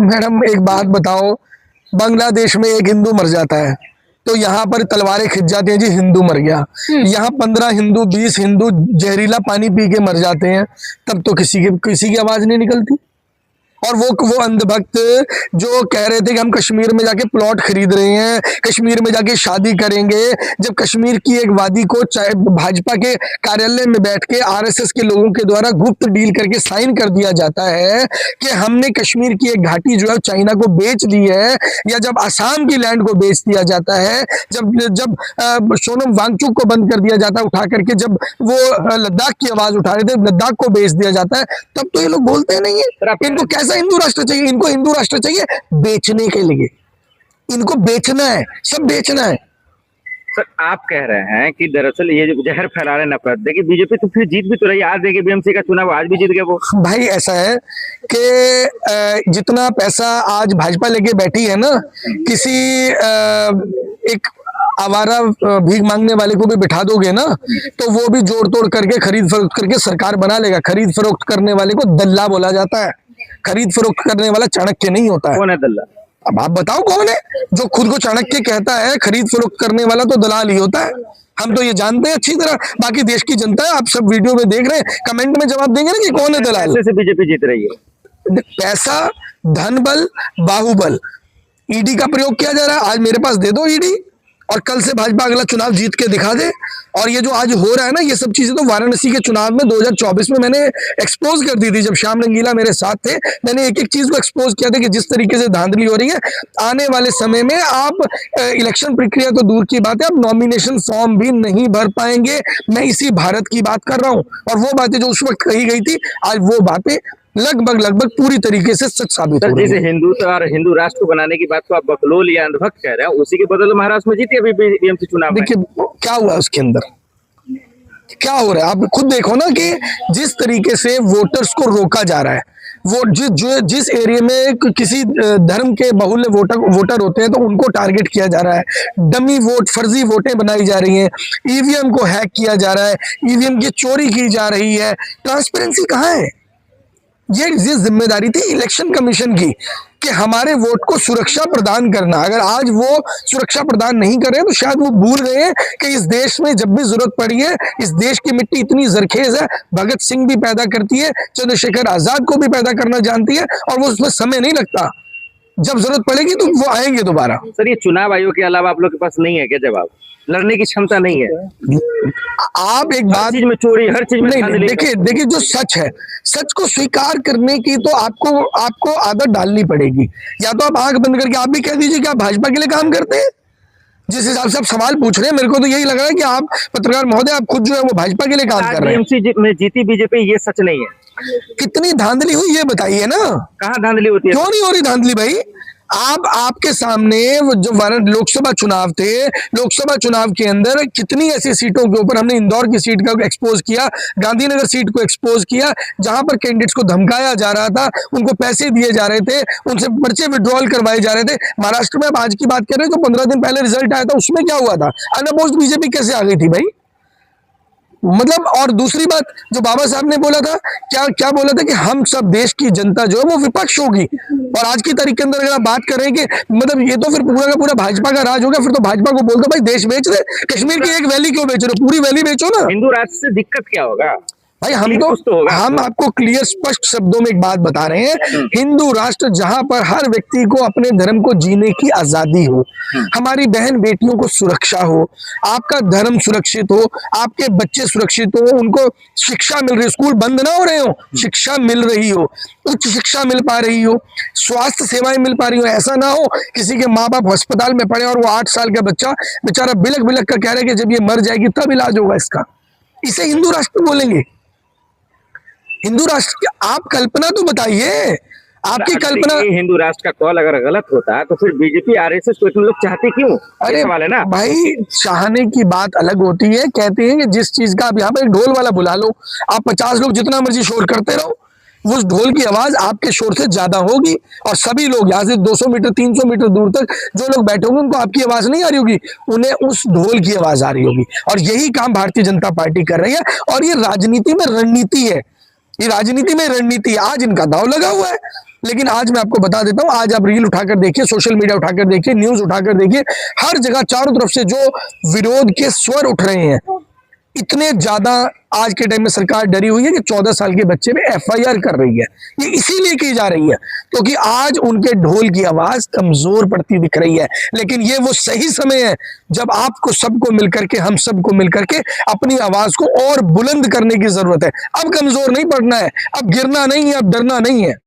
Madam एक बात बताओ, बांग्लादेश में एक हिंदू मर जाता है तो यहाँ पर तलवारें खिंच जाती हैं, जी हिंदू मर गया। यहाँ 15 हिंदू 20 हिंदू जहरीला पानी पी के मर जाते हैं, तब तो किसी की आवाज नहीं निकलती। और वो अंधभक्त जो कह रहे थे कि हम कश्मीर में जाके प्लॉट खरीद रहे हैं, कश्मीर में जाके शादी करेंगे, जब कश्मीर की एक वादी को भाजपा के कार्यालय में बैठ के आरएसएस के लोगों के द्वारा गुप्त डील करके साइन कर दिया जाता है कि हमने कश्मीर की एक घाटी जो है चाइना को बेच दी है, या जब आसाम की लैंड को बेच दिया जाता है, जब सोनम वांगचुक को बंद कर दिया जाता है उठा करके, जब वो लद्दाख की आवाज उठा रहे थे, लद्दाख को बेच दिया जाता है, तब तो ये लोग बोलते नहीं है। इनको कैसा हिंदू राष्ट्र चाहिए? इनको हिंदू राष्ट्र चाहिए बेचने के लिए, इनको बेचना है, सब बेचना है। सर आप कह रहे हैं कि दरअसल ये जो जहर फैला रहे नफरत, देखिए बीजेपी तो फिर जीत भी तो रही है, आज देखिए बीएमसी का चुनाव आज भी जीत गया वो। भाई ऐसा है कि जितना पैसा आज भाजपा लेके बैठी है ना, किसी एक आवारा भीख मांगने वाले को भी बिठा दोगे ना तो वो भी जोड़ तोड़ करके खरीद फरोख्त करके सरकार बना लेगा। खरीद फरोख्त करने वाले को दल्ला बोला जाता है, खरीद फरोख्त करने वाला चाणक्य नहीं होता है। कौन है दल्ला? अब आप बताओ कौन है जो खुद को चाणक्य कहता है? खरीद फरोख्त करने वाला तो दलाल ही होता है, हम तो ये जानते हैं अच्छी तरह। बाकी देश की जनता है, आप सब वीडियो में देख रहे हैं, कमेंट में जवाब देंगे ना कि कौन है दलाल। पैसे से बीजेपी जीत रही है। पैसा, धन बल, बाहुबल, ईडी का प्रयोग किया जा रहा है। आज मेरे पास दे दो ईडी और कल से भाजपा अगला चुनाव जीत के दिखा दे। और ये जो आज हो रहा है ना, ये सब चीजें तो वाराणसी के चुनाव में 2024 में मैंने एक्सपोज कर दी थी, जब श्याम रंगीला मेरे साथ थे। मैंने एक एक चीज को एक्सपोज किया था कि जिस तरीके से धांधली हो रही है, आने वाले समय में आप इलेक्शन प्रक्रिया तो दूर की बात है, आप नॉमिनेशन फॉर्म भी नहीं भर पाएंगे। मैं इसी भारत की बात कर रहा हूं, और वो बातें जो उस वक्त कही गई थी, आज वो बातें लगभग पूरी तरीके से सच साबित हो रही है। जैसे हिंदू और हिंदू राष्ट्र बनाने की बात को आप बकलोल या अंधभक्त कह रहे हैं, उसी के बदले महाराष्ट्र में जीती अभी बीएमसी चुनाव। देखिए क्या हुआ उसके अंदर, क्या हो रहा है आप खुद देखो ना कि जिस तरीके से वोटर्स को रोका जा रहा है, वो जिस एरिया में किसी धर्म के बहुल्य वोटर होते हैं तो उनको टारगेट किया जा रहा है, डमी वोट, फर्जी वोटें बनाई जा रही हैं, ईवीएम को हैक किया जा रहा है, ईवीएम की चोरी की जा रही है। ट्रांसपेरेंसी कहाँ है? ये जिम्मेदारी थी इलेक्शन कमीशन की कि हमारे वोट को सुरक्षा प्रदान करना। अगर आज वो सुरक्षा प्रदान नहीं कर रहे तो शायद वो भूल गए हैं कि इस देश में जब भी जरूरत पड़ी है, इस देश की मिट्टी इतनी जरखेज है, भगत सिंह भी पैदा करती है, चंद्रशेखर आजाद को भी पैदा करना जानती है, और वो उसमें समय नहीं लगता। जब जरूरत पड़ेगी तो वो आएंगे दोबारा। सर ये चुनाव आयोग के अलावा आप लोग के पास नहीं है क्या जवाब? लड़ने की क्षमता नहीं है? आप एक बात, चीज में चोरी, हर चीज में नहीं, देखिए जो सच है, सच को स्वीकार करने की तो आपको आदत डालनी पड़ेगी। या तो आप आंख बंद करके आप भी कह दीजिए कि आप भाजपा के लिए काम करते हैं। जिस हिसाब से आप सवाल पूछ रहे हैं, मेरे को तो यही लग रहा है कि आप पत्रकार महोदय, आप खुद जो है वो भाजपा के लिए काम कर रहे हैं। बीएमसी में जीती बीजेपी, ये सच नहीं है। कितनी धांधली हुई ये बताइए ना। कहाँ धांधली होती है? क्यों नहीं हो रही धांधली भाई? आपके सामने जो लोकसभा चुनाव थे, लोकसभा चुनाव के अंदर कितनी ऐसी सीटों के ऊपर हमने इंदौर की सीट का एक्सपोज किया, गांधीनगर सीट को एक्सपोज किया, जहां पर कैंडिडेट्स को धमकाया जा रहा था, उनको पैसे दिए जा रहे थे, उनसे पर्चे विड्रॉल करवाए जा रहे थे। महाराष्ट्र में आप आज की बात कर रहे हैं तो 15 दिन पहले रिजल्ट आया था, उसमें क्या हुआ था? अनअपोज्ड बीजेपी कैसे आ गई थी भाई? मतलब, और दूसरी बात जो बाबा साहब ने बोला था, क्या बोला था कि हम सब देश की जनता जो है वो विपक्ष होगी। और आज की तारीख के अंदर अगर आप बात करें कि मतलब ये तो फिर पूरा का पूरा भाजपा का राज होगा, फिर तो भाजपा को बोल दो भाई देश बेच दे, कश्मीर की एक वैली क्यों बेच रहे हो? पूरी वैली बेचो ना। हिंदू राष्ट्र से दिक्कत क्या होगा भाई? हम आपको क्लियर स्पष्ट शब्दों में एक बात बता रहे हैं, हिंदू राष्ट्र जहां पर हर व्यक्ति को अपने धर्म को जीने की आजादी हो, हमारी बहन बेटियों को सुरक्षा हो, आपका धर्म सुरक्षित हो, आपके बच्चे सुरक्षित हो, उनको शिक्षा मिल रही, स्कूल बंद ना हो रहे हो, शिक्षा मिल रही हो, उच्च शिक्षा मिल पा रही हो, स्वास्थ्य सेवाएं मिल पा रही हो। ऐसा ना हो किसी के माँ बाप अस्पताल में पड़े और वो 8 साल का बच्चा बेचारा बिलक बिलक कर कह रहे हैं कि जब ये मर जाएगी तब इलाज होगा इसका। इसे हिंदू राष्ट्र बोलेंगे? हिंदू राष्ट्र आप कल्पना तो बताइए, आपकी कल्पना। हिंदू राष्ट्र का कॉल अगर गलत होता है तो फिर बीजेपी आरएसएस को इतने लोग चाहते क्यों? अरे सवाल है ना भाई, चाहने की बात अलग होती है। कहते हैं कि जिस चीज का आप यहाँ पर एक ढोल वाला बुला लो, आप 50 लोग जितना मर्जी शोर करते रहो, उस ढोल की आवाज आपके शोर से ज्यादा होगी। और सभी लोग यहाँ से 200 मीटर 300 मीटर दूर तक जो लोग बैठे होंगे उनको आपकी आवाज नहीं आ रही होगी, उन्हें उस ढोल की आवाज आ रही होगी। और यही काम भारतीय जनता पार्टी कर रही है। और ये राजनीति में रणनीति है, ये राजनीति में रणनीति। आज इनका दांव लगा हुआ है, लेकिन आज मैं आपको बता देता हूं, आज आप रील उठाकर देखिए, सोशल मीडिया उठाकर देखिए, न्यूज उठाकर देखिए, हर जगह चारों तरफ से जो विरोध के स्वर उठ रहे हैं, इतने ज्यादा आज के टाइम में सरकार डरी हुई है कि 14 साल के बच्चे पे FIR कर रही है। ये इसीलिए की जा रही है क्योंकि आज उनके ढोल की आवाज कमजोर पड़ती दिख रही है। लेकिन ये वो सही समय है जब आपको सबको मिलकर के, हम सबको मिलकर के अपनी आवाज को और बुलंद करने की जरूरत है। अब कमजोर नहीं पड़ना है, अब गिरना नहीं है, अब डरना नहीं है।